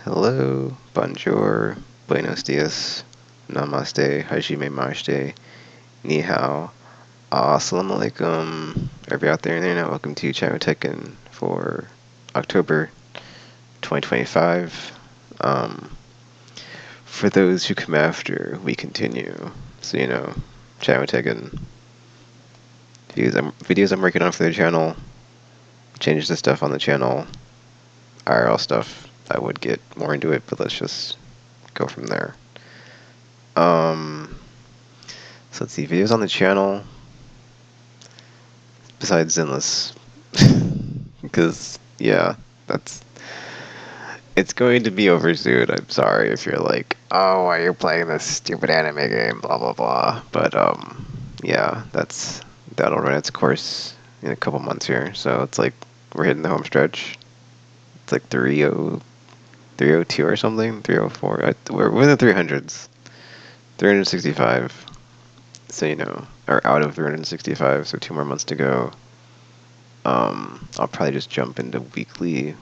Hello, bonjour, buenos dias, namaste, hajime mashite, ni hao, assalamu alaikum. Everybody out there in the internet, welcome to TKKN for October 2025. For those who come after, we continue. So, TKKN videos I'm working on for the channel, changes the stuff on the channel, IRL stuff. I would get more into it, but let's just go from there. So let's see, videos on the channel besides Zenless. Because, yeah, it's going to be over soon. I'm sorry if you're like, oh, why are you playing this stupid anime game, blah, blah, blah. But, yeah, that'll run its course in a couple months here. So it's like, we're hitting the home stretch. It's like 302 or something, 304. We're in the 300s. 365. So, or out of 365, so 2 more months to go. I'll probably just jump into weekly.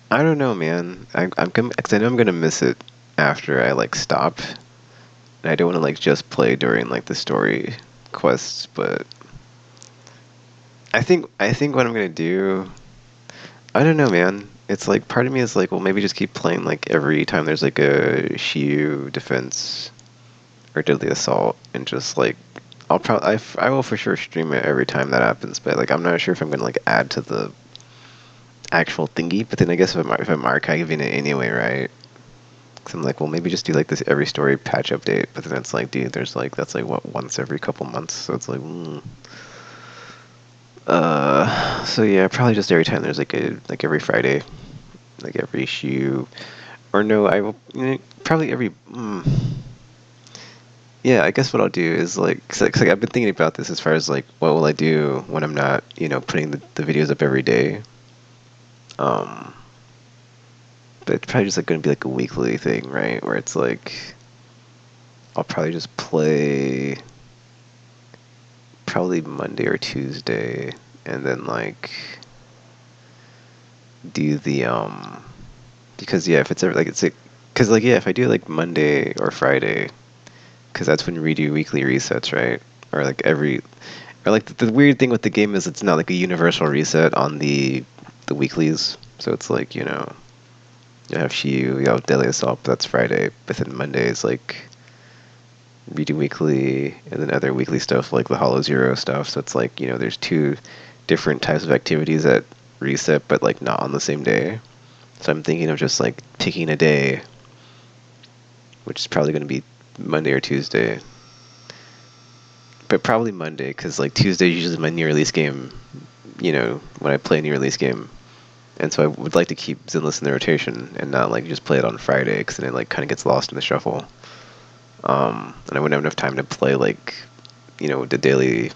I don't know, man. Because I know I'm gonna miss it after I stop. And I don't want to just play during the story quests, but I think what I'm gonna do. I don't know, man. It's like part of me is like, well, maybe just keep playing every time there's a Shiyu defense or deadly assault, and just I will for sure stream it every time that happens, but I'm not sure if I'm gonna add to the actual thingy. But then I guess if I'm archiving it anyway, right? Because I'm like, well, maybe just do this every story patch update. But then it's like, dude, there's that's what, once every couple months, so it's like, so yeah, probably just every time there's every Friday, every issue, or no, I will probably every. Yeah, I guess what I'll do is cause I've been thinking about this as far as what will I do when I'm not, putting the videos up every day. But it's probably just going to be a weekly thing, right? Where it's I'll probably just play probably Monday or Tuesday, and then do the because yeah, if it's ever because yeah, if I do Monday or Friday, because that's when we do weekly resets, right? Or every, or the weird thing with the game is it's not a universal reset on the weeklies. So it's you have Shiyu, you have Daily Assault, that's Friday. But then Monday is redo weekly, and then other weekly stuff like the Hollow Zero stuff. So it's there's two different types of activities that reset, but not on the same day. So I'm thinking of just picking a day, which is probably going to be Monday or Tuesday. But probably Monday, because Tuesday is usually my new release game, when I play a new release game. And so I would like to keep Zenless in the rotation and not just play it on Friday, because then it kind of gets lost in the shuffle. And I wouldn't have enough time to play the daily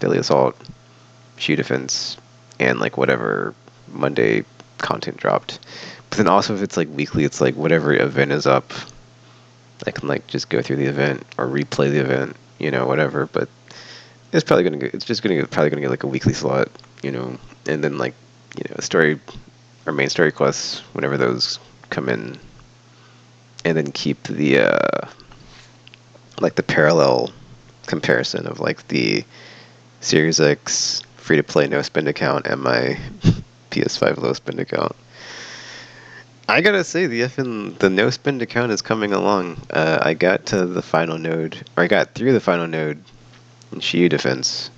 assault, shoe defense, and whatever Monday content dropped. But then also if it's weekly, it's whatever event is up, I can just go through the event or replay the event, whatever. But it's probably gonna get, it's just gonna probably gonna get a weekly slot, and then story or main story quests whenever those come in, and then keep the the parallel comparison of the Series X free to play no spend account and my PS5 low spend account. I gotta say the no spend account is coming along. I got to the final node, or I got through the final node in Shiyu defense,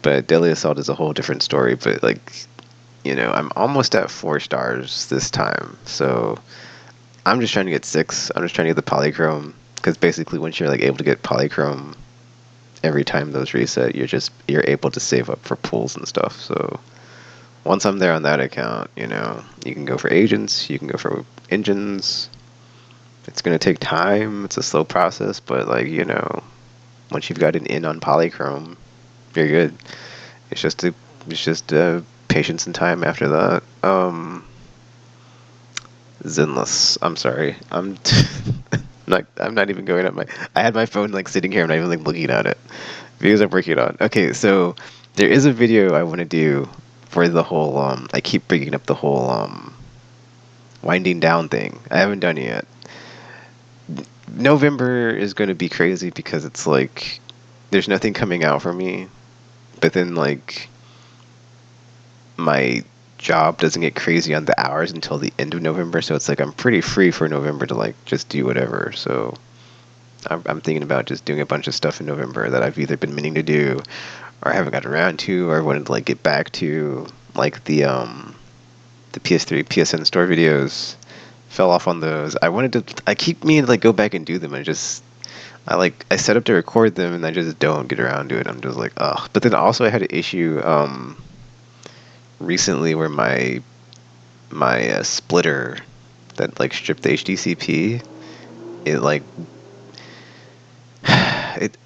but Deadly Assault is a whole different story. But I'm almost at 4 stars this time, so I'm just trying to get 6. I'm just trying to get the polychrome, because basically once you're able to get polychrome every time those reset, you're able to save up for pools and stuff. So once I'm there on that account, you can go for agents, you can go for engines. It's gonna take time. It's a slow process, but once you've got an in on polychrome, you're good. It's just patience and time after that. Zenless. I'm sorry. I'm not even going at my. I had my phone sitting here. I'm not even looking at it. Videos I'm working on. Okay, so there is a video I want to do for the whole. I keep bringing up the whole winding down thing. I haven't done it yet. November is going to be crazy because it's like there's nothing coming out for me, but then like my job doesn't get crazy on the hours until the end of November, so it's like I'm pretty free for November to like just do whatever. So I'm thinking about just doing a bunch of stuff in November that I've either been meaning to do or I haven't got around to or I wanted to like get back to, like the PS3 PSN store videos. Fell off on those. I keep meaning to like go back and do them. I set up to record them and I just don't get around to it. I'm just like, ugh. But then also I had an issue recently where my splitter that like stripped the HDCP, it like it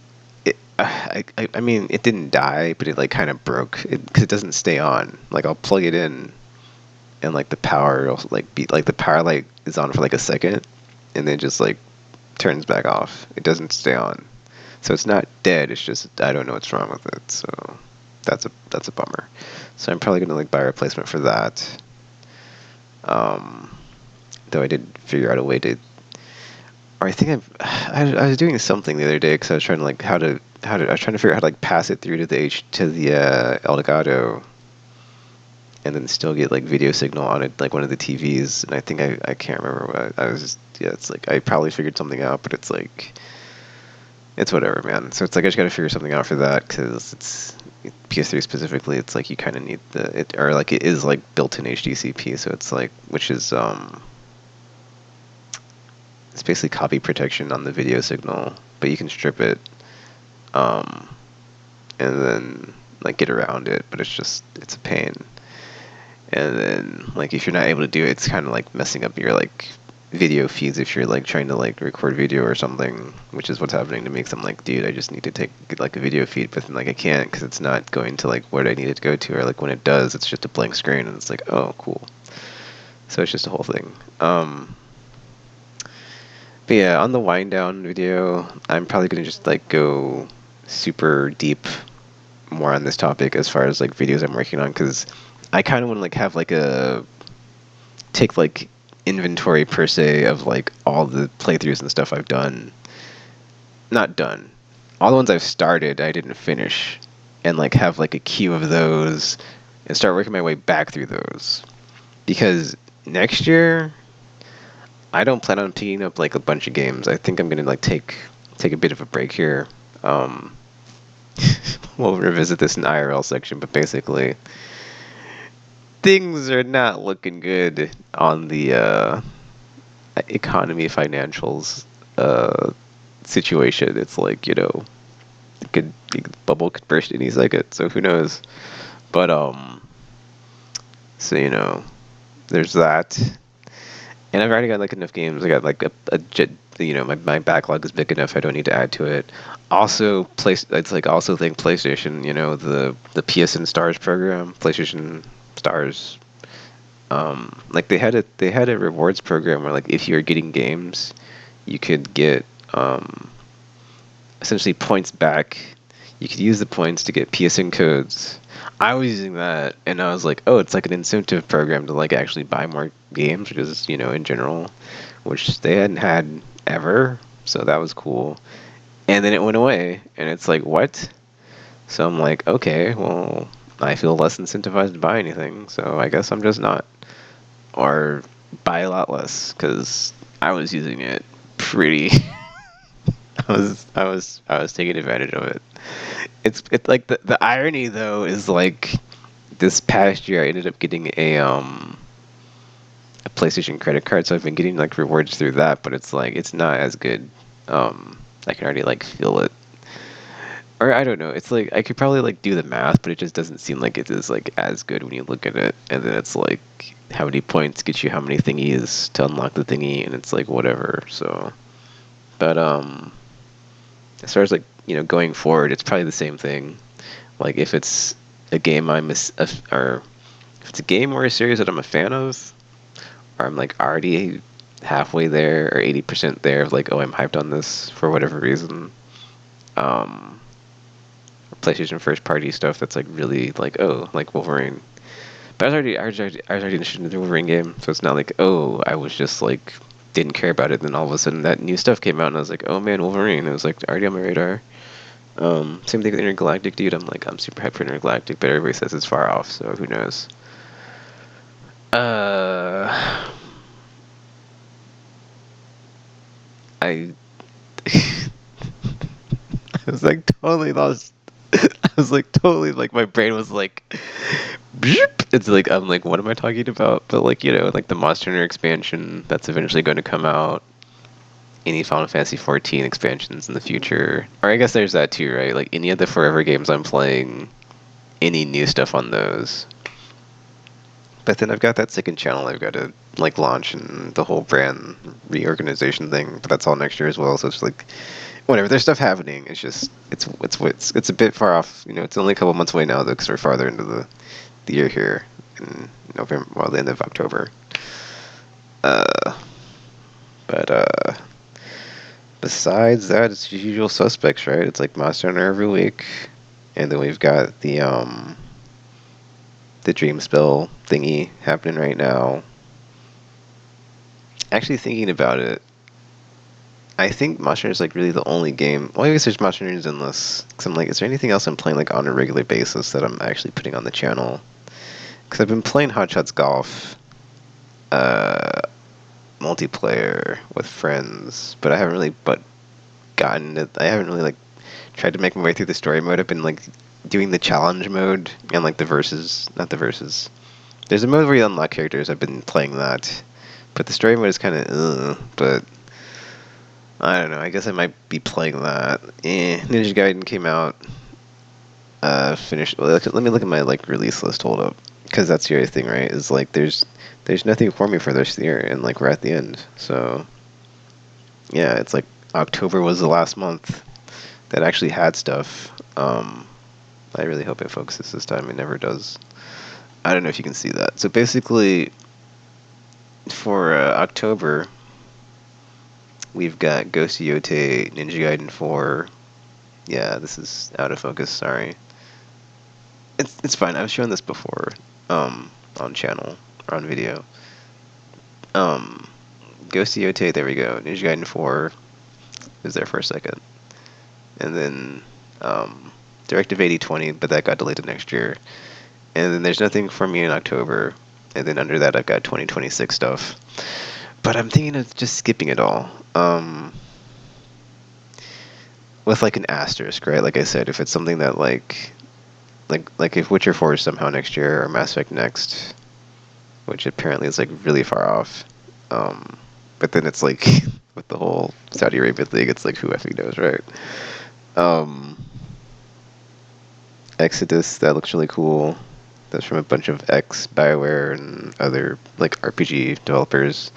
I mean it didn't die, but it like kind of broke because it doesn't stay on. Like I'll plug it in and like the power will like be like the power light is on for like a second and then just like turns back off. It doesn't stay on. So it's not dead, it's just I don't know what's wrong with it. So that's a bummer. So I'm probably gonna like buy a replacement for that. Though I did figure out a way to, or I think I was doing something the other day because I was trying to like I was trying to figure out how to like pass it through to the Elgato and then still get like video signal on it like one of the TVs. And I think I can't remember what I was just, yeah, it's like I probably figured something out, but it's like it's whatever, man. So it's like I just got to figure something out for that because it's PS3 specifically. It's like you kind of need or like it is like built-in HDCP, so it's like which is it's basically copy protection on the video signal, but you can strip it, um, and then like get around it. But it's a pain. And then like if you're not able to do it, it's kind of like messing up your like video feeds if you're like trying to like record video or something, which is what's happening to me. Cause I'm like, dude, I just need to take like a video feed, but then like I can't because it's not going to like what I need it to go to, or like when it does, it's just a blank screen, and it's like, oh, cool. So it's just a whole thing. But yeah, on the wind down video, I'm probably gonna just like go super deep more on this topic as far as like videos I'm working on because I kind of want to like have like a take like inventory per se of like all the playthroughs and stuff I've done. Not done. All the ones I've started, I didn't finish, and like have like a queue of those and start working my way back through those. Because next year, I don't plan on picking up like a bunch of games. I think I'm gonna like take a bit of a break here. Um, we'll revisit this in the IRL section, but basically, things are not looking good on the economy financials situation. It's like, bubble could burst any second, so who knows. But so there's that. And I've already got like enough games. I got like my backlog is big enough. I don't need to add to it. Also, it's like also think PlayStation. The PSN Stars program, PlayStation Stars. Like they had a rewards program where like if you're getting games, you could get essentially points back. You could use the points to get PSN codes. I was using that, and I was like, oh, it's like an incentive program to like actually buy more games, which is in general, which they hadn't had ever. So that was cool. And then it went away, and it's like, what? So I'm like, okay, well, I feel less incentivized to buy anything, so I guess I'm just not. Or buy a lot less, because I was using it pretty. I was taking advantage of it. It's like the irony though is like this past year I ended up getting a PlayStation credit card, so I've been getting like rewards through that, but it's like it's not as good. I can already like feel it. Or I don't know. It's like I could probably like do the math, but it just doesn't seem like it is like as good when you look at it. And then it's like how many points get you how many thingies to unlock the thingy, and it's like whatever. So, but as far as like going forward, it's probably the same thing. Like if it's a game or if it's a game or a series that I'm a fan of, or I'm like already halfway there or 80% there of like, oh, I'm hyped on this for whatever reason. PlayStation first party stuff that's like really like, oh, like Wolverine. But I was already interested in the Wolverine game, so it's not like, oh, I was just like didn't care about it. Then all of a sudden that new stuff came out, and I was like, oh man, Wolverine. It was like already on my radar. Same thing with Intergalactic, dude. I'm super hyped for Intergalactic, but everybody says it's far off, so who knows? Uh, I I was like totally lost. I was like totally like my brain was like, it's like I'm like, what am I talking about? But like like the Monster Hunter expansion that's eventually going to come out. Any Final Fantasy 14 expansions in the future, or I guess there's that too, right? Like any of the Forever games I'm playing, any new stuff on those. But then I've got that second channel I've got to like launch and the whole brand reorganization thing. But that's all next year as well. So it's like whatever. There's stuff happening. It's just it's a bit far off. It's only a couple months away now though, because we're farther into the year here in November, well, the end of October. Uh, but besides that, it's the usual suspects, right? It's like Monster Hunter every week, and then we've got the Dream Spell thingy happening right now. Actually, thinking about it, I think Monster Hunter is like really the only game. Well, I guess there's Monster Hunter Endless. Because I'm like, is there anything else I'm playing like on a regular basis that I'm actually putting on the channel? Because I've been playing Hot Shots Golf, uh, multiplayer with friends, but I haven't really gotten it. I haven't really like tried to make my way through the story mode. I've been like doing the challenge mode and like the versus, not the versus. There's a mode where you unlock characters. I've been playing that, but the story mode is kind of but I don't know. I guess I might be playing that. Ninja Gaiden came out. Finished. Well, let me look at my like release list. Hold up, because that's the other thing, right? Is like there's nothing for me for this year, and like we're at the end. So yeah, it's like October was the last month that actually had stuff. I really hope it focuses this time. It never does. I don't know if you can see that. So basically, for October, we've got Ghost Yote, Ninja Gaiden 4. Yeah, this is out of focus. Sorry. It's fine. I've shown this before, on channel or on video. Um, Ghost Yote. There we go. Ninja Gaiden 4 is there for a second, and then Directive 8020, but that got delayed to next year. And then there's nothing for me in October, and then under that I've got 2026 stuff. But I'm thinking of just skipping it all. With like an asterisk, right? Like I said, if it's something that like if Witcher 4 is somehow next year or Mass Effect next, which apparently is like really far off. But then it's like with the whole Saudi Arabia thing, it's like who effing knows, right? Um, Exodus, that looks really cool. That's from a bunch of BioWare and other like RPG developers.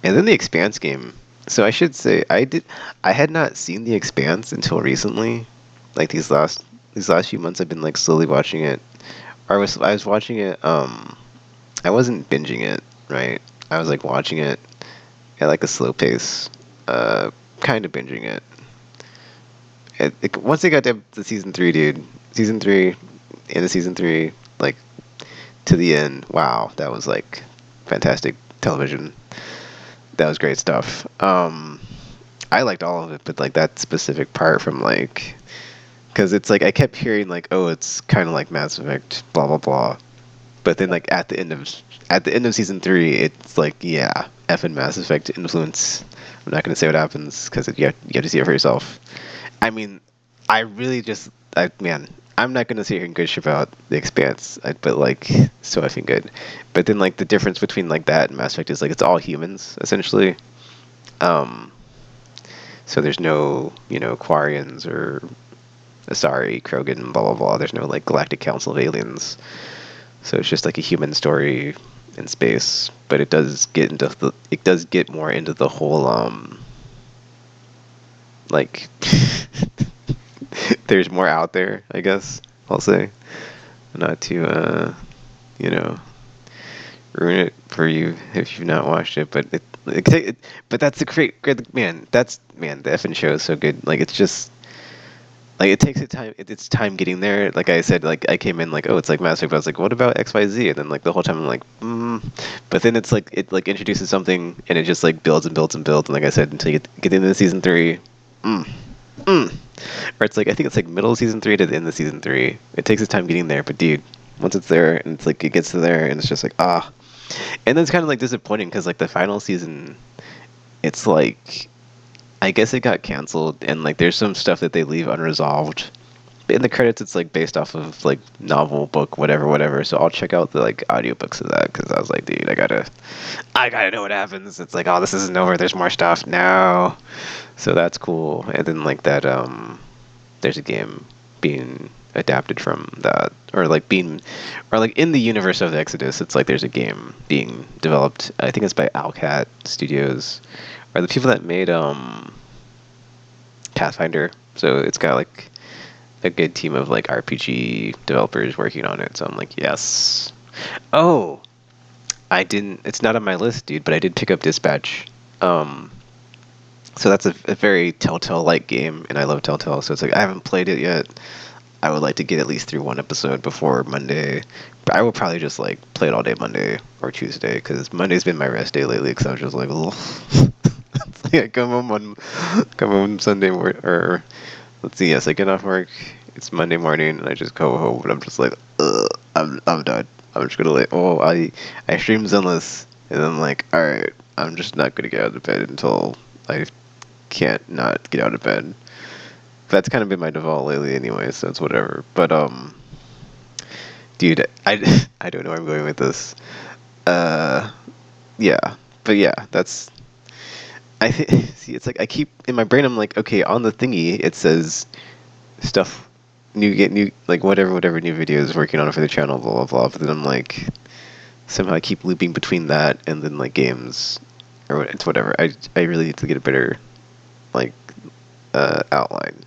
And then the Expanse game. So I should say I had not seen the Expanse until recently. Like these last few months I've been like slowly watching it. I was watching it I wasn't binging it, right? I was like watching it at like a slow pace. Kind of binging it. Once they got to season 3, dude. Season 3, into season 3, like to the end. Wow, that was like fantastic television. That was great stuff. I liked all of it, but like that specific part from like, because it's like I kept hearing like, oh, it's kind of like Mass Effect, blah blah blah. But then like at the end of season 3, it's like yeah, effing Mass Effect influence. I'm not gonna say what happens because you have to see it for yourself. I mean, I really just man, I'm not gonna sit here and gush about the Expanse, but like so effing good. But then like the difference between like that and Mass Effect is like it's all humans essentially. Um, so there's no Quarians or Asari, Krogan, blah blah blah. There's no like Galactic Council of aliens. So it's just like a human story in space, but it does get more into the whole like there's more out there, I guess I'll say. Not to you know ruin it for you if you've not watched it, but but that's the great man. The effing show is so good. Like it's just Like it takes it time. It's time getting there. Like I said, like I came in like, oh, it's like Mass Effect. But I was like, what about XYZ? And then like the whole time I'm like, but then it's like it like introduces something and it just like builds and builds and builds. And like I said, until you get into season three, mm, mm. Or it's like I think it's like middle of season three to the end of season three. It takes its time getting there, but dude, once it's there and it's like it gets to there and it's just like and then it's kind of like disappointing because like the final season, it's like I guess it got canceled and like there's some stuff that they leave unresolved. In the credits, it's like based off of like novel, book, whatever, whatever. So I'll check out the like audiobooks of that because I was like, dude, I gotta know what happens. It's like, oh, this isn't over. There's more stuff now. So that's cool. And then like that, there's a game being adapted from that, or like being, or like in the universe of the Exodus. It's like there's a game being developed. I think it's by Owlcat Studios, or the people that made Pathfinder. So it's got like a good team of like RPG developers working on it. So I'm like, yes. Oh, I didn't. It's not on my list, dude. But I did pick up Dispatch. Um, so that's a very Telltale-like game, and I love Telltale. So it's like I haven't played it yet. I would like to get at least through one episode before Monday. But I will probably just like play it all day Monday or Tuesday because Monday's been my rest day lately. Because I was just like, oh, it's like I come home Sunday morning, or let's see, yes, I get off work. It's Monday morning, and I just go home, and I'm just like, ugh, I'm done. I'm just gonna like, oh, I stream Zenless, and then like, all right, I'm just not gonna get out of bed until I can't not get out of bed. That's kind of been my default lately, anyway, so it's whatever. But dude, I don't know where I'm going with this. Uh, yeah, but yeah, that's see, it's like I keep in my brain. I'm like, okay, on the thingy, it says stuff new like whatever new videos working on it for the channel, blah blah blah. But then I'm like, somehow I keep looping between that and then like games or it's whatever. I really need to get a better like outline.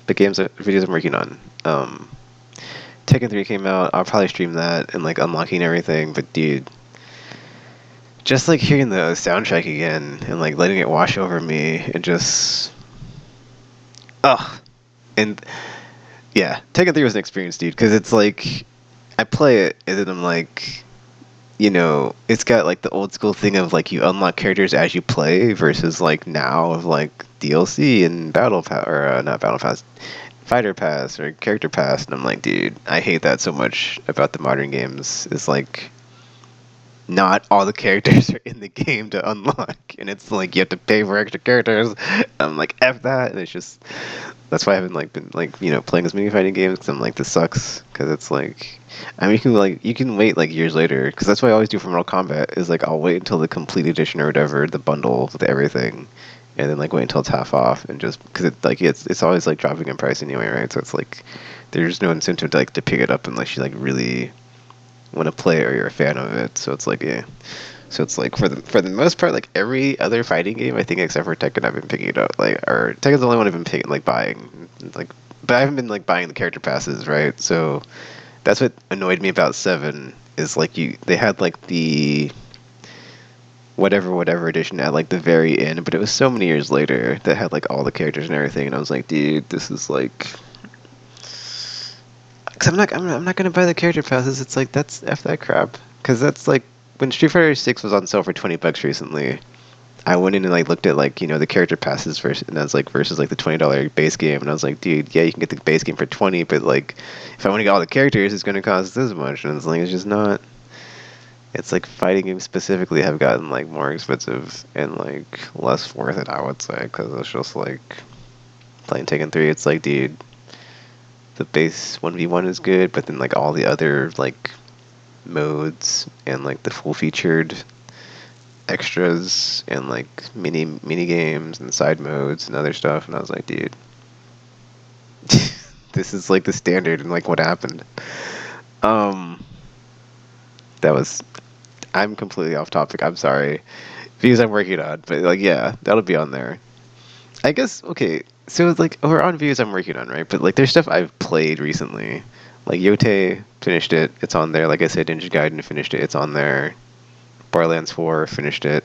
The videos I'm working on. Tekken 3 came out. I'll probably stream that and like unlocking everything. But dude, just like hearing the soundtrack again and like letting it wash over me and just ugh. And yeah, Tekken 3 was an experience, dude, because it's like I play it and then I'm like, it's got like the old school thing of like you unlock characters as you play versus like now of like DLC and Battle Pass or not Battle Pass, Fighter Pass or Character Pass, and I'm like, dude, I hate that so much about the modern games. It's like not all the characters are in the game to unlock, and it's like you have to pay for extra characters. I'm like, F that, and it's just that's why I haven't like been like playing as many fighting games because I'm like this sucks because it's like I mean you can wait like years later because that's what I always do for Mortal Kombat is like I'll wait until the complete edition or whatever the bundle with everything and then like wait until it's half off and just because it's always like dropping in price anyway, right? So it's like there's no incentive to pick it up unless you like really want to play or you're a fan of it. So it's like yeah. So it's like for the most part, like every other fighting game, I think except for Tekken, I've been picking it up. Like or Tekken's the only one I've been picking like buying. Like, but I haven't been like buying the character passes, right? So that's what annoyed me about 7 is like they had like the whatever edition at like the very end, but it was so many years later that had like all the characters and everything, and I was like, dude, this is like. Cause I'm not gonna buy the character passes. It's like that's f that crap. Cause that's like when Street Fighter 6 was on sale for $20 recently. I went in and like looked at like the character passes versus and that's like versus like the $20 base game, and I was like, dude, yeah, you can get the base game for 20, but like if I want to get all the characters, it's gonna cost this much, and it's like it's just not. It's like fighting games specifically have gotten like more expensive and like less worth it, I would say, because it's just like playing Tekken 3. It's like, dude, the base 1v1 is good, but then like all the other like modes and like the full featured extras and like mini games and side modes and other stuff, and I was like, dude, this is like the standard and like what happened. Um, that was I'm completely off topic. I'm sorry. Views I'm working on, but like yeah, that'll be on there. I guess okay. So it's like we're on views I'm working on, right? But like there's stuff I've played recently. Like Yote finished it. It's on there. Like I said, Ninja Gaiden finished it. It's on there. Borderlands 4 finished it.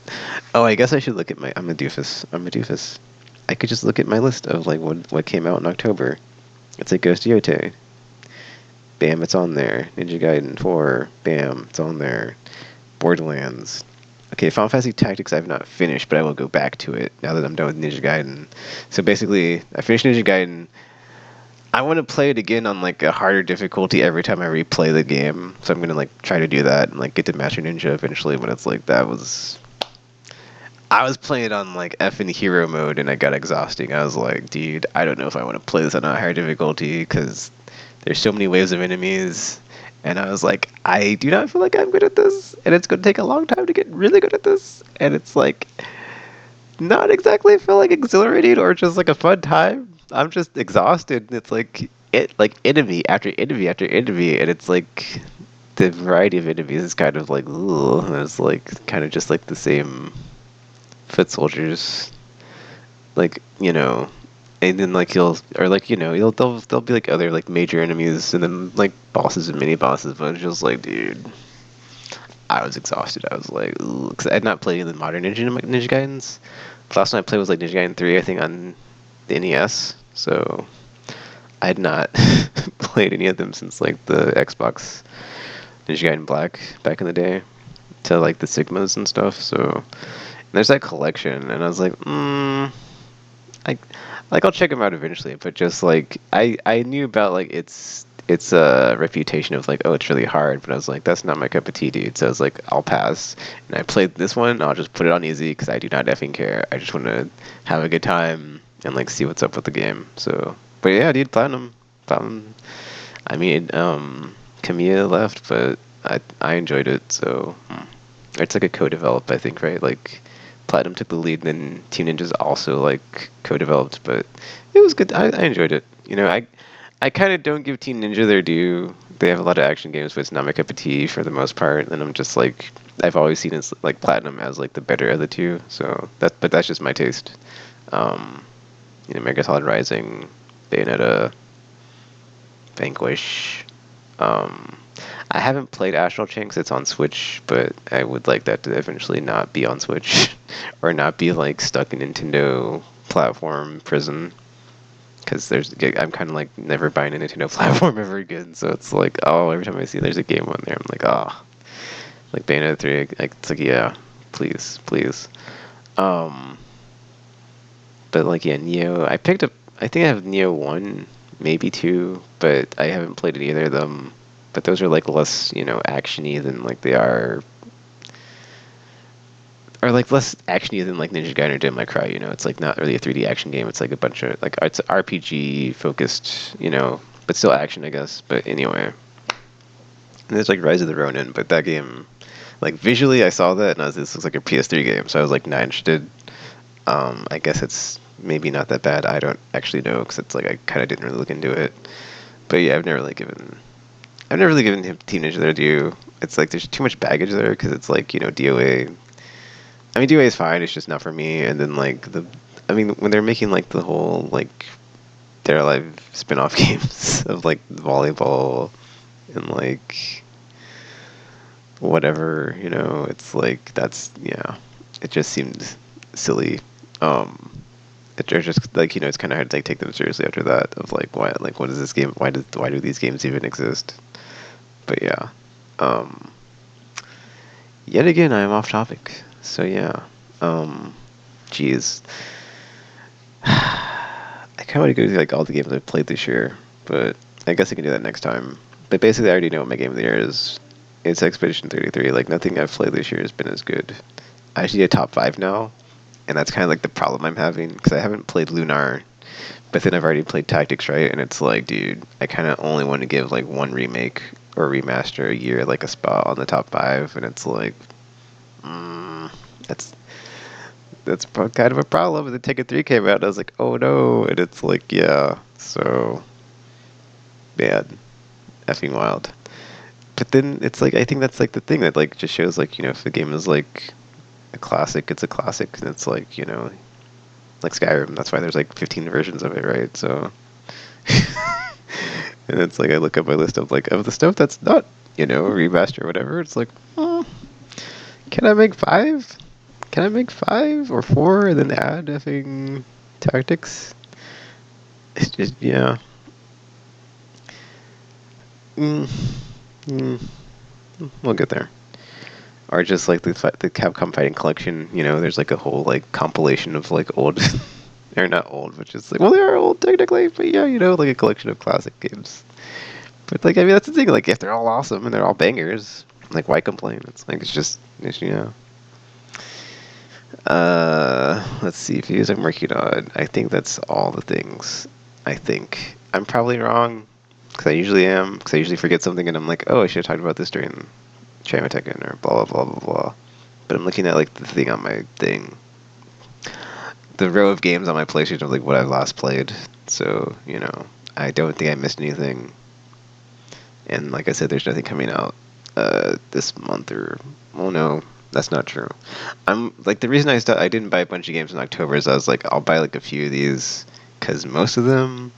Oh, I guess I should look at my. I'm a doofus. I could just look at my list of like what came out in October. It's like Ghost Yote. Bam, it's on there. Ninja Gaiden 4. Bam, it's on there. Borderlands. Okay, Final Fantasy Tactics I've not finished, but I will go back to it now that I'm done with Ninja Gaiden. So basically, I finished Ninja Gaiden. I want to play it again on like a harder difficulty every time I replay the game. So I'm gonna like try to do that and like get to Master Ninja eventually. But it's like I was playing on like effing hero mode and I got exhausting. I was like, dude, I don't know if I want to play this on a higher difficulty because there's so many waves of enemies. And I was like, I do not feel like I'm good at this, and it's going to take a long time to get really good at this. And it's like not exactly feel like exhilarating or just like a fun time. I'm just exhausted. It's like enemy after enemy after enemy, and it's like the variety of enemies is kind of like, ooh, and it's like kind of just like the same foot soldiers, like and then like you'll or like you'll there'll be like other like major enemies and then like bosses and mini bosses, but it's just like, dude, I was exhausted. I was like, ooh, because I had not played any of the modern Ninja Gaidens. The last one I played was like Ninja Gaiden 3, I think, on the NES. So I had not played any of them since like the Xbox Ninja Gaiden Black back in the day, to like the Sigmas and stuff. So and there's that collection, and I was like, I like I'll check them out eventually, but just like I knew about like its reputation of like, oh, it's really hard, but I was like, that's not my cup of tea, dude. So I was like, I'll pass. And I played this one. I'll just put it on easy because I do not effing care. I just want to have a good time and like see what's up with the game. So, but yeah, dude, platinum. I mean, Kamiya left, but I enjoyed it. So it's like a co-develop, I think, right? Like Platinum took the lead, and then Team Ninja's also like co-developed, but it was good. I enjoyed it. I kind of don't give Team Ninja their due. They have a lot of action games, but it's not my cup of tea for the most part. And I'm just like, I've always seen it like Platinum as like the better of the two. So but that's just my taste. Um, Mega Solid Rising, Bayonetta, Vanquish. Um, I haven't played Astral Chain 'cause it's on Switch, but I would like that to eventually not be on Switch or not be like stuck in Nintendo platform prison. Because I'm kind of like never buying a Nintendo platform ever again. So it's like, oh, every time I see there's a game on there, I'm like, oh, like Bayonetta 3. Like, it's like, yeah, please, please. Um, but like, yeah, Neo. I picked up. I think I have Neo 1, maybe 2, but I haven't played either of them. But those are like less, actiony than like they are, or like less actiony than like Ninja Gaiden or Devil May Cry. It's like not really a 3D action game. It's like a bunch of like it's RPG focused, but still action, I guess. But anyway, and there's like Rise of the Ronin, but that game, like visually, I saw that and I was, this looks like a PS3 game, so I was like not interested. I guess it's maybe not that bad. I don't actually know because it's like I kind of didn't really look into it. But yeah, I've never really given him Team Ninja their due. It's like there's too much baggage there because it's like DOA. I mean, DOA is fine. It's just not for me. And then like I mean, when they're making like the whole like their live spin-off games of like volleyball and like whatever, it's like that's yeah. It just seemed silly. Um, they're just like it's kind of hard to like take them seriously after that. Of like what is this game? Why do these games even exist? But yeah. Um, Yet again, I am off topic. So yeah. Geez. I kind of want to go through like all the games I've played this year, but I guess I can do that next time. But basically, I already know what my game of the year is. It's Expedition 33. Like nothing I've played this year has been as good. I actually did a top 5 now, and that's kind of like the problem I'm having because I haven't played Lunar, but then I've already played Tactics, right? And it's like, dude, I kind of only want to give like one remake or remaster a year, like a spot on the top 5, and it's like, that's kind of a problem. And then Tekken 3 came out, and I was like, oh no, and it's like, yeah, so bad, effing wild. But then it's like I think that's like the thing that like just shows like if the game is like a classic, it's a classic, and it's like like Skyrim. That's why there's like 15 versions of it, right? So, and it's like I look up my list of like of the stuff that's not remaster or whatever. It's like, can I make 5? Can I make 5 or 4 and then add effing Tactics? It's just yeah. Mm, mm, we'll get there. Or just like the Capcom Fighting Collection. There's like a whole like compilation of like old, they're not old, but just like, well, they are old technically, but yeah, like a collection of classic games. But like, I mean, that's the thing. Like, if they're all awesome and they're all bangers, like, why complain? It's like it's. Let's see. Views I'm working on. I think that's all the things. I think I'm probably wrong because I usually am. Because I usually forget something and I'm like, oh, I should have talked about this during Chama Tekken or blah blah blah blah blah. But I'm looking at like the thing on my thing, the row of games on my PlayStation of like what I've last played. So I don't think I missed anything. And like I said, there's nothing coming out this month or well, no, that's not true. I'm like the reason I didn't buy a bunch of games in October is I was like I'll buy like a few of these because most of them,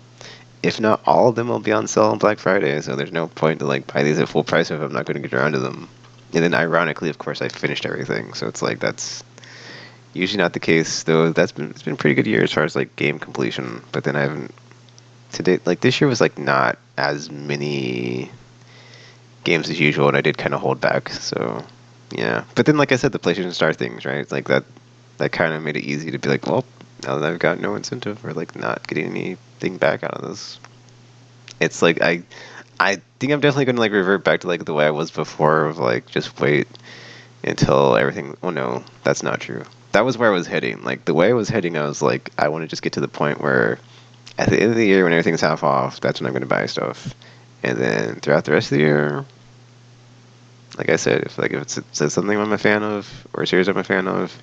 if not all of them, will be on sale on Black Friday. So there's no point to like buy these at full price if I'm not going to get around to them. And then ironically, of course, I finished everything. So it's like that's usually not the case. Though it's been a pretty good year as far as like game completion. But then I haven't to date. Like this year was like not as many games as usual, and I did kind of hold back. So, yeah. But then, like I said, the PlayStation Star things, right? It's like that kind of made it easy to be like, well, now that I've got no incentive for like not getting anything back out of this, it's like I think I'm definitely going to like revert back to like the way I was before of like just wait until everything. Oh no, that's not true. That was where I was heading. Like the way I was heading, I was like, I want to just get to the point where at the end of the year when everything's half off, that's when I'm going to buy stuff. And then throughout the rest of the year, like I said, if it's something I'm a fan of, or a series I'm a fan of,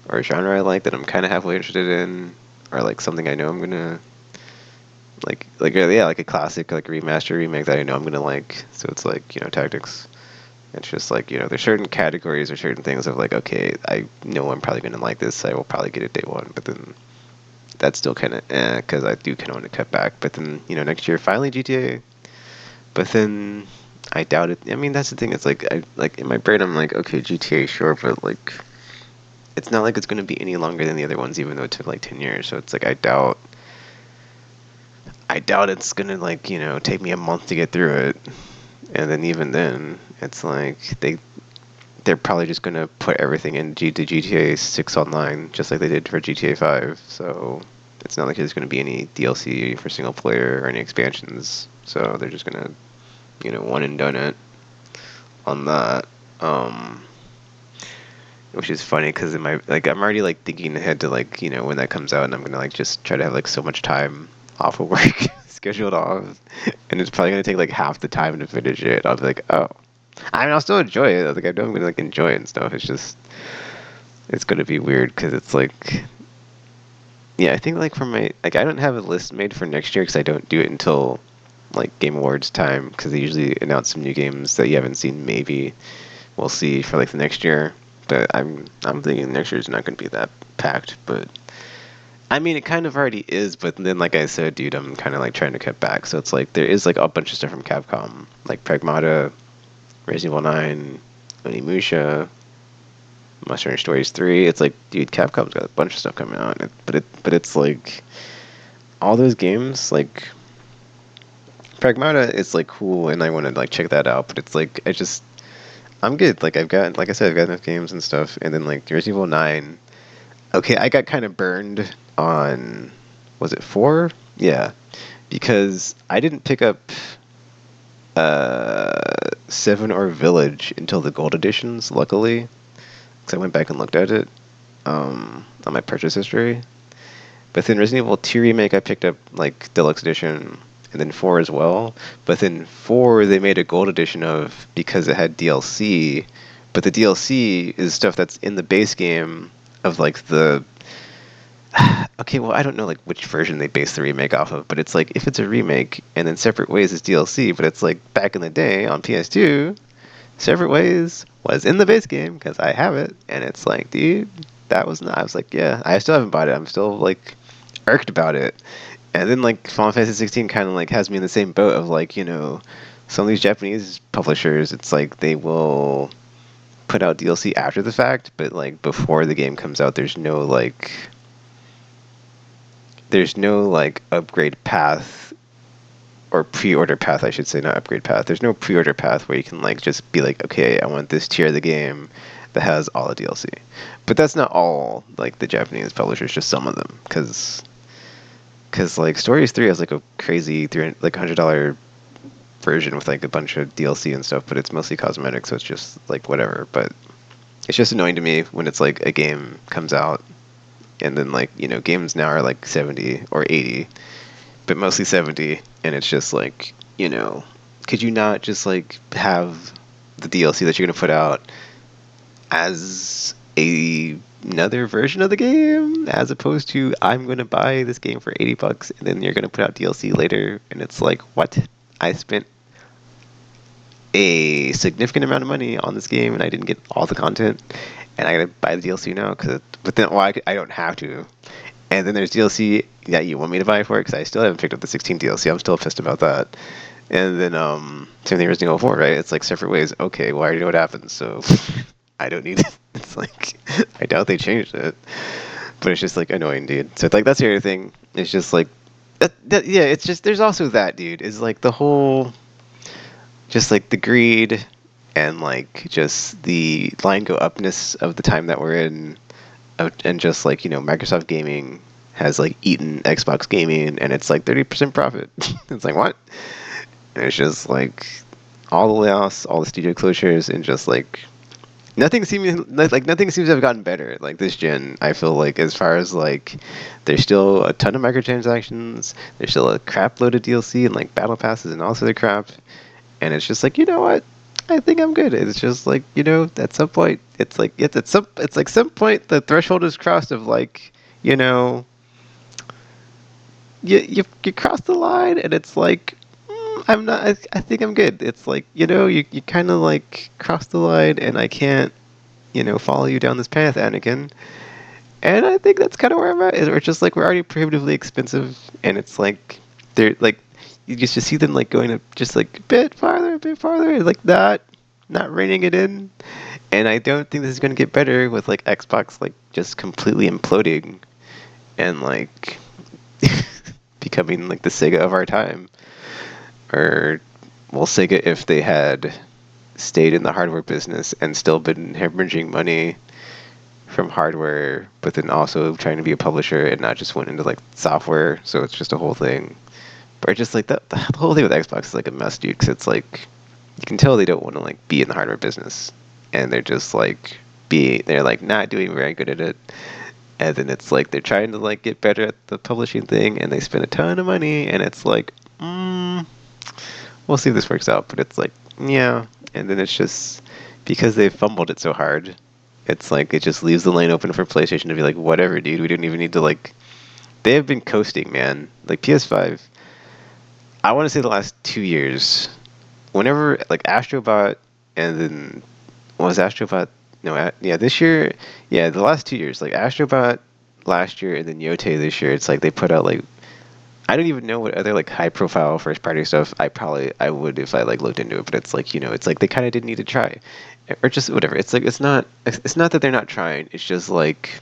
or a genre I like that I'm kind of halfway interested in, or like something I know I'm gonna like a classic like remaster remake that I know I'm gonna like. So it's like tactics. It's just like there's certain categories or certain things of like okay, I know I'm probably gonna like this. I will probably get it day one, but then that's still kind of because I do kind of want to cut back. But then next year finally GTA. But then I doubt it. I mean, that's the thing. It's like I like in my brain, I'm like, okay, GTA, sure, but like, it's not like it's going to be any longer than the other ones, even though it took like 10 years. So it's like I doubt it's going to like take me a month to get through it, and then even then, it's like they're probably just going to put everything in the GTA 6 online, just like they did for GTA 5. So it's not like there's going to be any DLC for single player or any expansions. So they're just going to one and done it on that. Which is funny because in my like I'm already like thinking ahead to like when that comes out and I'm gonna like just try to have like so much time off of work scheduled off, and it's probably gonna take like half the time to finish it. I'll be like, oh, I mean, I'll still enjoy it. Like I know I'm gonna like enjoy it and stuff. It's just it's gonna be weird because it's like yeah, I think like for my like I don't have a list made for next year because I don't do it until like Game Awards time because they usually announce some new games that you haven't seen. Maybe we'll see for like the next year. But I'm thinking next year's not going to be that packed. But I mean, it kind of already is. But then, like I said, dude, I'm kind of like trying to cut back. So it's like there is like a bunch of stuff from Capcom, like Pragmata, Resident Evil 9, Onimusha, Monster Hunter Stories 3. It's like, dude, Capcom's got a bunch of stuff coming out. But it's like all those games, like Pragmata is like cool, and I want to like check that out. But it's like I'm good. Like like I said, I've got enough games and stuff. And then like Resident Evil 9. Okay, I got kind of burned on, was it 4? Yeah, because I didn't pick up 7 or Village until the gold editions. Luckily, because I went back and looked at it on my purchase history. But then Resident Evil 2 remake, I picked up like deluxe edition, and then 4 as well. But then 4 they made a gold edition of because it had DLC. But the DLC is stuff that's in the base game of like the okay, well, I don't know like which version they base the remake off of, but it's like if it's a remake and then Separate Ways is DLC, but it's like back in the day on PS2, Separate Ways was in the base game because I have it, and it's like, dude, that was not. I was like, yeah, I still haven't bought it. I'm still like irked about it. And then like Final Fantasy 16 kind of like has me in the same boat of like some of these Japanese publishers, it's like they will put out DLC after the fact, but like before the game comes out, there's no like upgrade path or pre-order path, I should say, not upgrade path. There's no pre-order path where you can like just be like, okay, I want this tier of the game that has all the DLC. But that's not all like the Japanese publishers, just some of them, because like Stories 3 has like a crazy 300 like $100 version with like a bunch of DLC and stuff, but it's mostly cosmetic, so it's just like whatever. But it's just annoying to me when it's like a game comes out and then like, you know, games now are like 70 or 80, but mostly 70, and it's just like, you know, could you not just like have the DLC that you're gonna put out as another version of the game, as opposed to I'm gonna buy this game for $80 and then you're gonna put out DLC later, and it's like, what? I spent a significant amount of money on this game and I didn't get all the content, and I gotta buy the DLC now but then, well, I don't have to. And then there's DLC that you want me to buy for it because I still haven't picked up the 16 DLC. I'm still pissed about that. And then same thing with Resident Evil 4, right? It's like separate ways. Okay, well, I already know what happens, so I don't need it. It's like I doubt they changed it, but it's just like annoying, dude. So like that's the other thing. It's just like yeah. It's just there's also that, dude. Is like the whole just like the greed and like just the line go upness of the time that we're in, and just like, you know, Microsoft Gaming has like eaten Xbox Gaming, and it's like 30% profit. It's like, what? And it's just like all the layoffs, all the studio closures, and just like nothing seems to have gotten better. Like this gen, I feel like, as far as like there's still a ton of microtransactions, there's still a crap load of DLC and like battle passes and all sorts of crap, and it's just like, you know what? I think I'm good. It's just like, you know, at some point, it's like some point the threshold is crossed of like, you know, you cross the line, and it's like, I'm not. I think I'm good. It's like, you know, you kind of like cross the line, and I can't, you know, follow you down this path, Anakin. And I think that's kind of where I'm at. Or just like we're already prohibitively expensive, and it's like they're like you just see them like going up just like a bit farther, like not reining it in. And I don't think this is going to get better with like Xbox like just completely imploding and like becoming like the Sega of our time. Or, well, Sega, if they had stayed in the hardware business and still been hemorrhaging money from hardware, but then also trying to be a publisher and not just went into like software. So it's just a whole thing. But just like the whole thing with Xbox is like a mess, dude. Because it's like you can tell they don't want to like be in the hardware business, and they're just like they're like not doing very good at it. And then it's like they're trying to like get better at the publishing thing, and they spend a ton of money, and it's like, we'll see if this works out. But it's like, yeah. And then it's just because they fumbled it so hard, it's like it just leaves the lane open for PlayStation to be like, whatever, dude. We didn't even need to like. They have been coasting, man. Like PS5. I want to say the last 2 years, whenever like Astrobot, and then was Astrobot? No, yeah, this year, yeah, the last 2 years, like Astrobot last year and then Yote this year. It's like they put out like I don't even know what other like high profile first party stuff I would if I like looked into it, but it's like, you know, it's like they kind of didn't need to try, or just whatever. It's like it's not that they're not trying. It's just like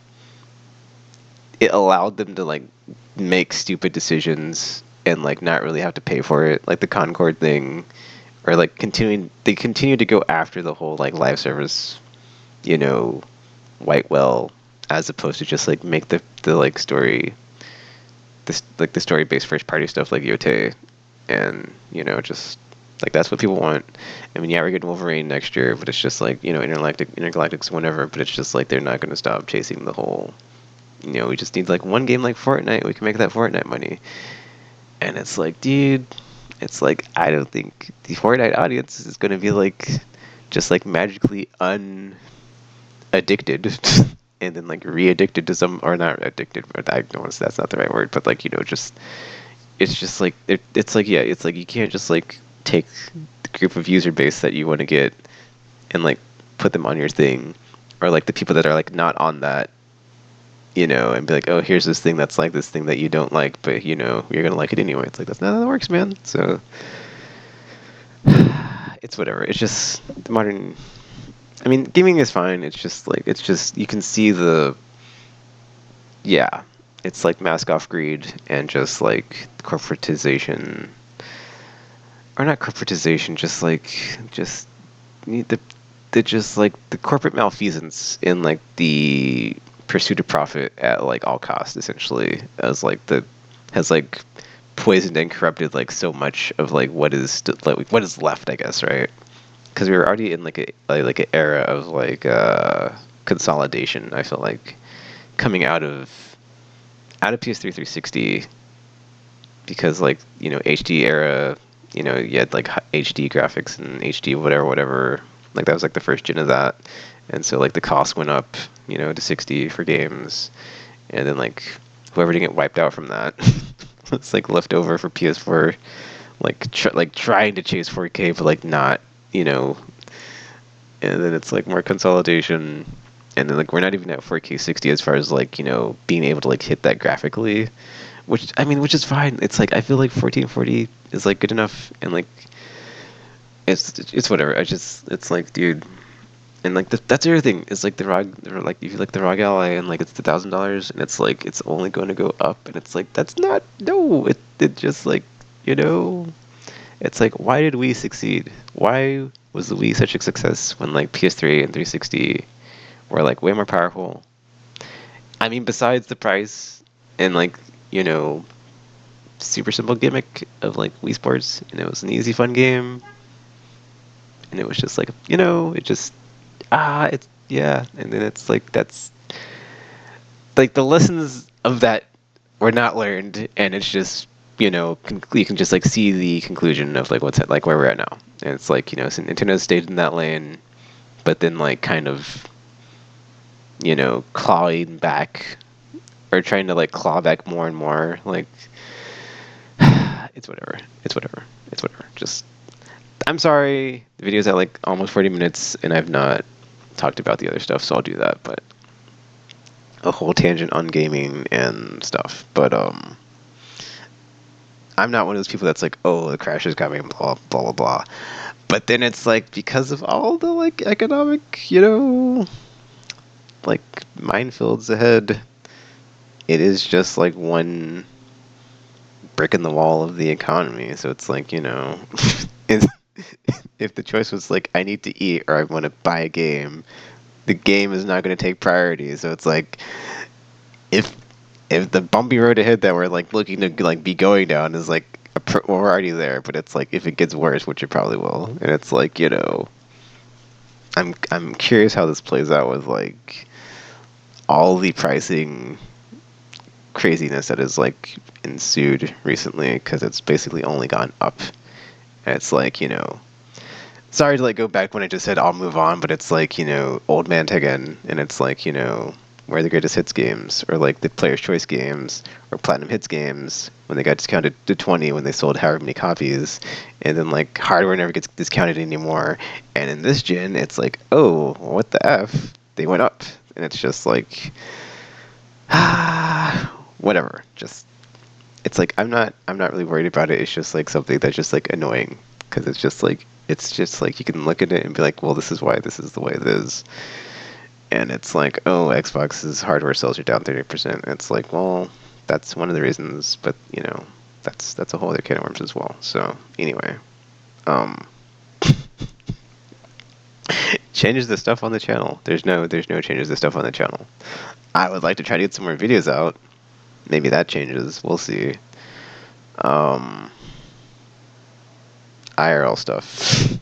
it allowed them to like make stupid decisions and like not really have to pay for it, like the Concord thing, or like they continue to go after the whole like live service, you know, white well, as opposed to just like make the like story this like the story based first party stuff like Yote, and you know, just like that's what people want. I mean, yeah, we're getting Wolverine next year, but it's just like, you know, Intergalactic's whenever, but it's just like they're not going to stop chasing the whole, you know, we just need like one game like Fortnite, we can make that Fortnite money. And it's like, dude, it's like I don't think the Fortnite audience is going to be like just like magically unaddicted and then like re-addicted to some, or not addicted, but I don't want to say that's not the right word, but like, you know, just it's just like it's like, yeah, it's like you can't just like take the group of user base that you want to get and like put them on your thing, or like the people that are like not on that, you know, and be like, oh, here's this thing that's like this thing that you don't like, but you know you're gonna like it anyway. It's like that's not how that works, man. So it's whatever. It's just the modern. I mean, gaming is fine. It's just like you can see the, yeah, it's like mask off greed and just like corporatization or not corporatization, just the just like the corporate malfeasance in like the pursuit of profit at like all costs, essentially, as like the has like poisoned and corrupted like so much of like like what is left, I guess, right? Because we were already in like like an era of like consolidation. I feel like coming out of PS3 360, because like HD era, you had like HD graphics and HD whatever. Like that was like the first gen of that, and so like the cost went up, to 60 for games, and then like whoever didn't get wiped out from that was like left over for PS4, like like trying to chase 4K but like not, you know, and then it's like more consolidation, and then like we're not even at 4K 60 as far as like being able to like hit that graphically, which I mean, which is fine. It's like I feel like 1440 is like good enough, and like it's whatever. It's like, dude, and like that's the other thing is like the ROG, like if you like the ROG Ally and like it's $1,000 and it's like it's only going to go up, and it's like that's not, no, it just like you know it's like, why did we succeed? Why was the Wii such a success when like PS3 and 360 were like way more powerful? I mean, besides the price and like you know super simple gimmick of like Wii Sports, and it was an easy fun game, and it was just like it just it's yeah, and then it's like that's like the lessons of that were not learned, and it's just you can just like see the conclusion of like what's like where we're at now, and it's like so Nintendo stayed in that lane, but then like kind of clawing back, or trying to like claw back more and more, like it's whatever, it's whatever. Just, I'm sorry, the video's at like almost 40 minutes and I've not talked about the other stuff, so I'll do that, but a whole tangent on gaming and stuff. But I'm not one of those people that's like, oh, the crash is coming, blah blah blah blah. But then it's like, because of all the like economic, like minefields ahead, it is just like one brick in the wall of the economy. So it's like, if if the choice was like I need to eat or I want to buy a game, the game is not going to take priority. So it's like, if the bumpy road ahead that we're like looking to like be going down is like well, we're already there, but it's like if it gets worse, which it probably will, and it's like I'm curious how this plays out with like all the pricing craziness that has like ensued recently, because it's basically only gone up, and it's like sorry to like go back when I just said I'll move on, but it's like old man Tekken, and it's like where are the greatest hits games, or like the player's choice games, or platinum hits games, when they got discounted to 20 when they sold however many copies, and then like hardware never gets discounted anymore, and in this gen it's like, oh, what the f, they went up, and it's just like whatever. Just, it's like I'm not really worried about it. It's just like something that's just like annoying, because it's just like you can look at it and be like, well, this is why this is the way it is. And it's like, oh, Xbox's hardware sales are down 30%. It's like, well, that's one of the reasons, but that's a whole other can of worms as well. So anyway, um, changes the stuff on the channel. There's no changes the stuff on the channel. I would like to try to get some more videos out. Maybe that changes. We'll see. Um, IRL stuff.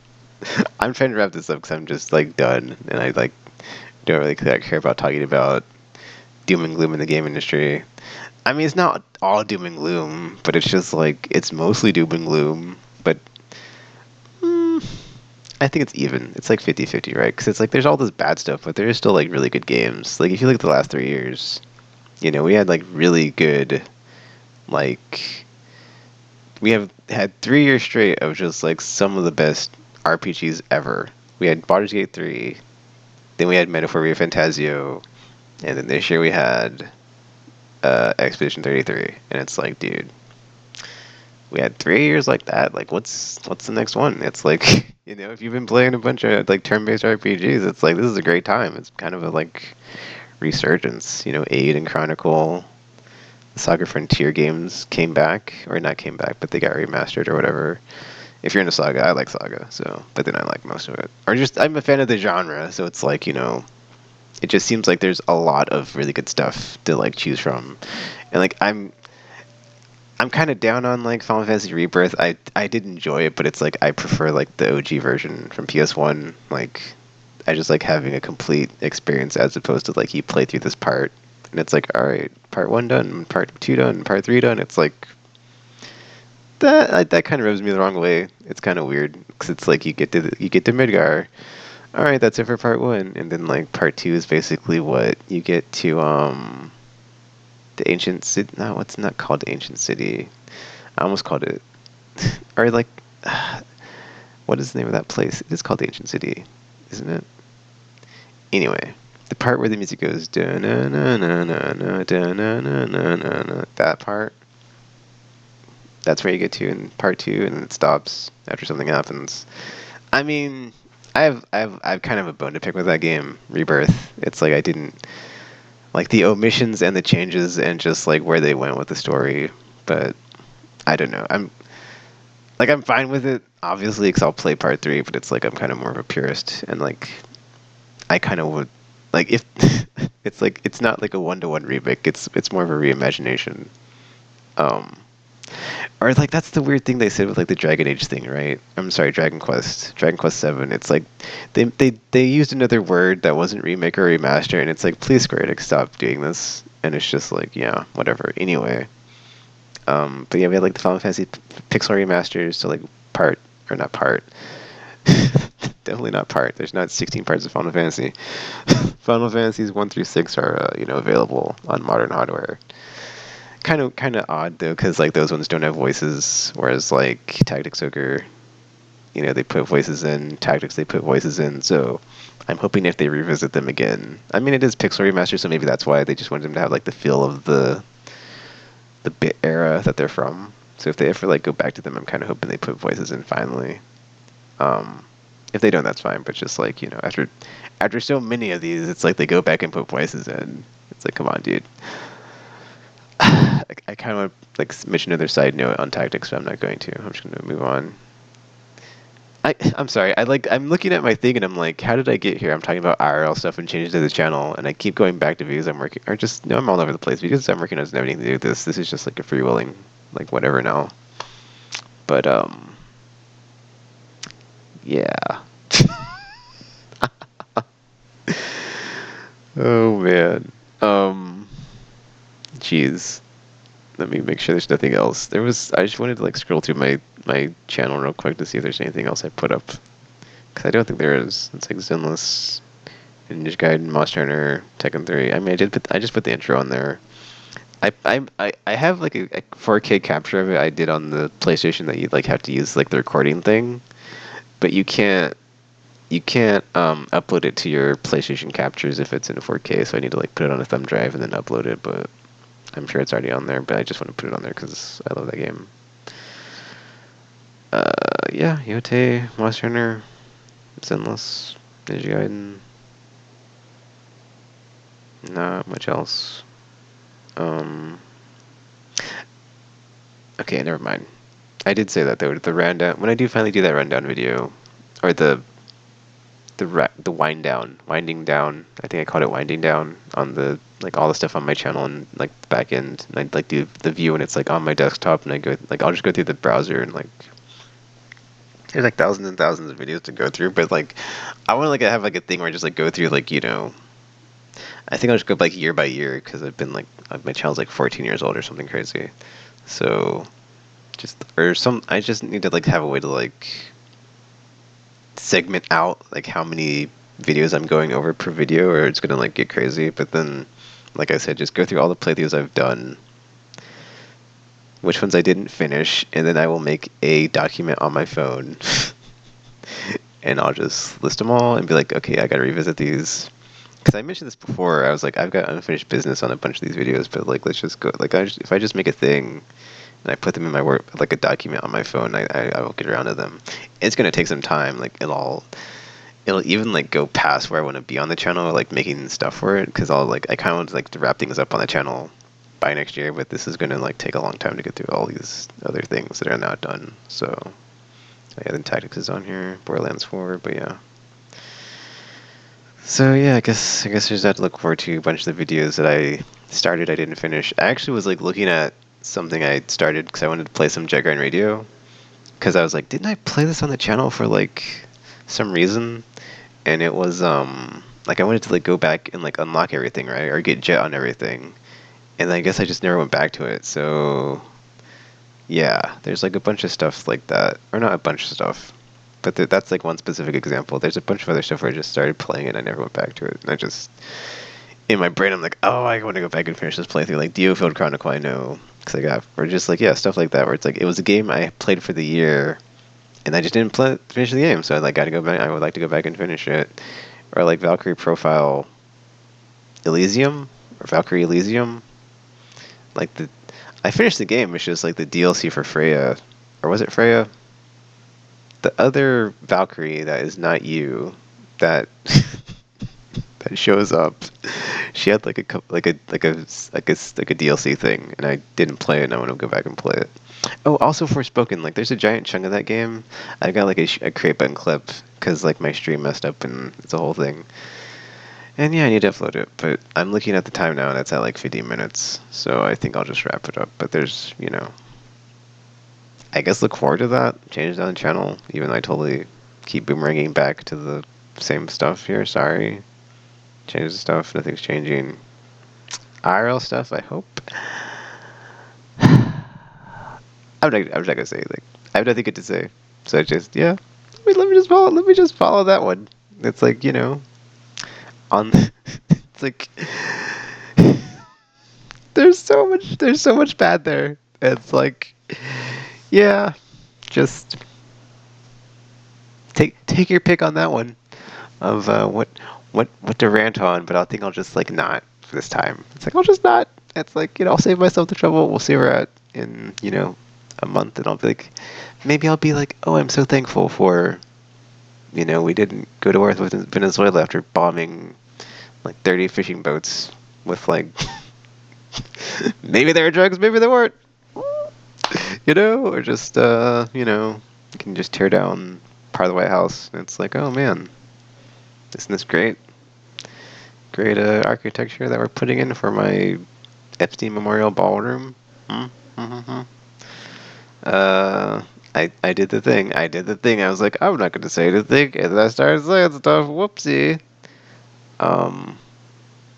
I'm trying to wrap this up because I'm just like done, and I like don't really care about talking about doom and gloom in the game industry. I mean, it's not all doom and gloom, but it's just like it's mostly doom and gloom. But I think it's even. It's like 50-50, right? Because it's like there's all this bad stuff, but there is still like really good games. Like if you look at the last 3 years, we had like really good, like we have had 3 years straight of just like some of the best RPGs ever. We had Baldur's Gate 3, then we had Metaphoria Fantasio, and then this year we had Expedition 33. And it's like, dude, we had 3 years like that. Like, what's the next one? It's like, if you've been playing a bunch of like turn-based RPGs, it's like this is a great time. It's kind of a like resurgence. Aid and Chronicle, the Saga Frontier games came back, or not came back, but they got remastered or whatever. If you're into Saga, I like Saga, so but then I like most of it. Or just I'm a fan of the genre, so it's like, it just seems like there's a lot of really good stuff to like choose from. And like I'm kind of down on like Final Fantasy Rebirth. I did enjoy it, but it's like I prefer like the OG version from PS1. Like I just like having a complete experience as opposed to like you play through this part and it's like, all right, part 1 done, part 2 done, part 3 done. It's like that kind of rubs me the wrong way. It's kind of weird because it's like you get to Midgar. All right, that's it for part 1, and then like part 2 is basically what you get to the ancient city. No, it's not called the ancient city. I almost called it, or like, what is the name of that place? It is called the ancient city, isn't it? Anyway, the part where the music goes da na na na na na da na na na na na, that part. That's where you get to in part 2, and it stops after something happens. I mean, I've kind of a bone to pick with that game, Rebirth. It's like I didn't like the omissions and the changes and just like where they went with the story, but I don't know. I'm fine with it, obviously, because I'll play part 3, but it's like I'm kind of more of a purist, and like I kind of would like if it's like it's not like a one-to-one remake. It's more of a reimagination. Um, or like that's the weird thing they said with like the Dragon Age thing, right? I'm sorry, Dragon Quest 7. It's like they used another word that wasn't remake or remaster, and it's like please Square Enix stop doing this. And it's just like yeah, whatever. Anyway, but yeah, we had like the Final Fantasy Pixel remasters, so like part or not part. Definitely not part. There's not 16 parts of Final Fantasy. Final Fantasies 1 through 6 are available on modern hardware. Kind of odd though, because like those ones don't have voices, whereas like Tactics Ogre, they put voices in. Tactics they put voices in. So I'm hoping if they revisit them again. I mean, it is Pixel remaster, so maybe that's why they just wanted them to have like the feel of the bit era that they're from. So if they ever like go back to them, I'm kind of hoping they put voices in finally. Um, if they don't, that's fine. But just like after so many of these, it's like they go back and put voices in. It's like, come on, dude. I kind of want to like mention another side note on tactics, but I'm not going to. I'm just going to move on. I'm sorry. I'm looking at my thing and I'm like, how did I get here? I'm talking about IRL stuff and changes to the channel, and I keep going back to videos I'm working, or just no, I'm all over the place because I'm working on anything to do with this. This is just like a freewheeling, like whatever now. But yeah. Oh man. Jeez. Let me make sure there's nothing else. I just wanted to like scroll through my channel real quick to see if there's anything else I put up. Because I don't think there is. It's like Zenless, Ninja Gaiden, Monster Hunter, Tekken 3. I mean, I just put the intro on there. I have like a 4K capture of it I did on the PlayStation that you like have to use like the recording thing, but you can't upload it to your PlayStation captures if it's in 4K. So I need to like put it on a thumb drive and then upload it. But I'm sure it's already on there. But I just want to put it on there because I love that game. Yeah, Yote, Monster Hunter, Zenless, Ninja Gaiden. Not much else. Okay, never mind. I did say that though. The rundown, when I do finally do that rundown video, or the winding down. I think I called it winding down on the like all the stuff on my channel and like the back end. And I like do the view and it's like on my desktop, and I go like I'll just go through the browser and like there's like thousands and thousands of videos to go through. But like I want to like have like a thing where I just like go through like I think I'll just go like year by year because I've been like my channel's like 14 years old or something crazy. So I just need to like have a way to like segment out like how many videos I'm going over per video, or it's gonna like get crazy. But then, like I said, just go through all the playthroughs I've done, which ones I didn't finish, and then I will make a document on my phone, and I'll just list them all and be like, okay, I gotta revisit these. Because I mentioned this before, I was like, I've got unfinished business on a bunch of these videos, but like, let's just go. Like, if I just make a thing and I put them in my work, like a document on my phone, I will get around to them. It's gonna take some time. Like, it'll even like go past where I want to be on the channel, like making stuff for it, because I kind of want to like to wrap things up on the channel by next year. But this is gonna like take a long time to get through all these other things that are not done. So Oh, yeah, then Tactics is on here. Borderlands 4, but yeah. So yeah, I guess there's that to look forward to. A bunch of the videos that I started, I didn't finish. I actually was like looking at something I started because I wanted to play some Jet Grind Radio. Because I was like, didn't I play this on the channel for like some reason? And it was like I wanted to like go back and like unlock everything, right, or get Jet on everything. And I guess I just never went back to it. So yeah, there's like a bunch of stuff like that, or not a bunch of stuff, but that's like one specific example. There's a bunch of other stuff where I just started playing it and I never went back to it. And I just in my brain I'm like, oh, I want to go back and finish this playthrough. Like Field Chronicle, I know, because I got, or just like yeah, stuff like that where it's like it was a game I played for the year and I just didn't finish the game, so I like got to go back. I would like to go back and finish it, or like Valkyrie Profile Elysium or Valkyrie Elysium. Like I finished the game. It's just like the DLC for Freya, or was it Freya? The other Valkyrie that is not you, that that shows up. She had like a DLC thing, and I didn't play it. And I want to go back and play it. Oh, also Forspoken. Like, there's a giant chunk of that game. I got like a create button clip because like my stream messed up and it's a whole thing. And yeah, I need to upload it. But I'm looking at the time now, and it's at like 50 minutes. So I think I'll just wrap it up. But there's, I guess look forward to that. Change down the channel, even though I totally keep boomeranging back to the same stuff here. Sorry. Change the stuff. Nothing's changing. IRL stuff, I hope. I'm not gonna say anything. I have nothing good to say. So I just, yeah. Let me just follow that one. It's like, on it's like there's so much bad there. It's like, yeah, just take your pick on that one of what to rant on, but I think I'll just like not for this time. It's like I'll just not. It's like, I'll save myself the trouble. We'll see where we're at in, a month, and I'll be like, maybe I'll be like, oh, I'm so thankful for, we didn't go to war with Venezuela after bombing like 30 fishing boats with like maybe there were drugs, maybe there weren't, or just you can just tear down part of the White House, and it's like, oh man, isn't this great? Great architecture that we're putting in for my Epstein Memorial Ballroom. Mm-hmm. I did the thing. I was like, I'm not going to say anything, and then I started saying stuff. Whoopsie.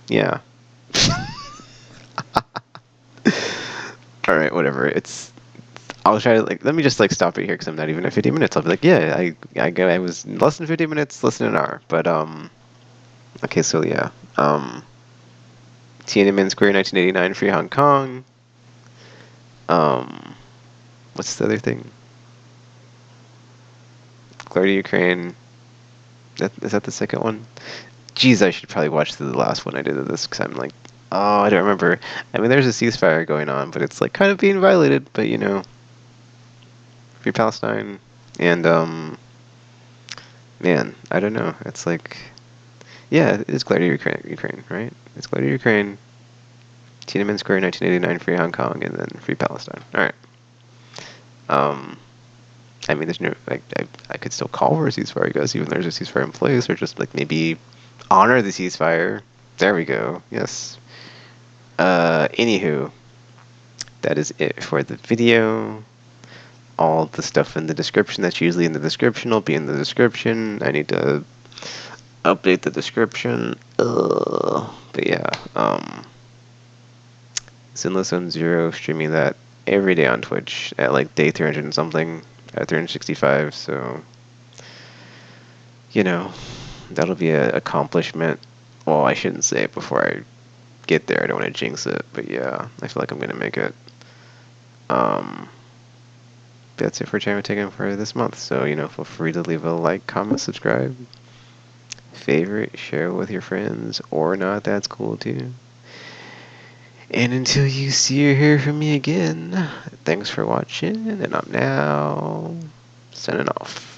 Yeah. All right, whatever. I'll try to let me just stop it here because I'm not even at 50 minutes. I'll be like, yeah, I was less than 50 minutes, less than an hour. But okay, so yeah, Tiananmen Square, 1989, Free Hong Kong. What's the other thing? Glory to Ukraine. Is that the second one? Geez, I should probably watch the last one I did of this because I'm like, oh, I don't remember. I mean, there's a ceasefire going on, but it's like kind of being violated. But Free Palestine, and man, I don't know. It's like, yeah, it's Glory to Ukraine, right? It's Glory to Ukraine. Tiananmen Square, 1989, Free Hong Kong, and then Free Palestine. All right. I mean, there's no, I could still call for a ceasefire, I guess, even though there's a ceasefire in place, or just like maybe honor the ceasefire. There we go. Yes. Anywho, that is it for the video. All the stuff in the description that's usually in the description will be in the description. I need to update the description. But yeah, Sinless Zone Zero, streaming that every day on Twitch at like day 300 and something, at 365. So, that'll be an accomplishment. Well, I shouldn't say it before I get there. I don't want to jinx it, but yeah, I feel like I'm gonna make it. That's it for Channel Taken for this month. So, feel free to leave a like, comment, subscribe, favorite, share with your friends, or not, that's cool too. And until you see or hear from me again, thanks for watching, and I'm now signing off.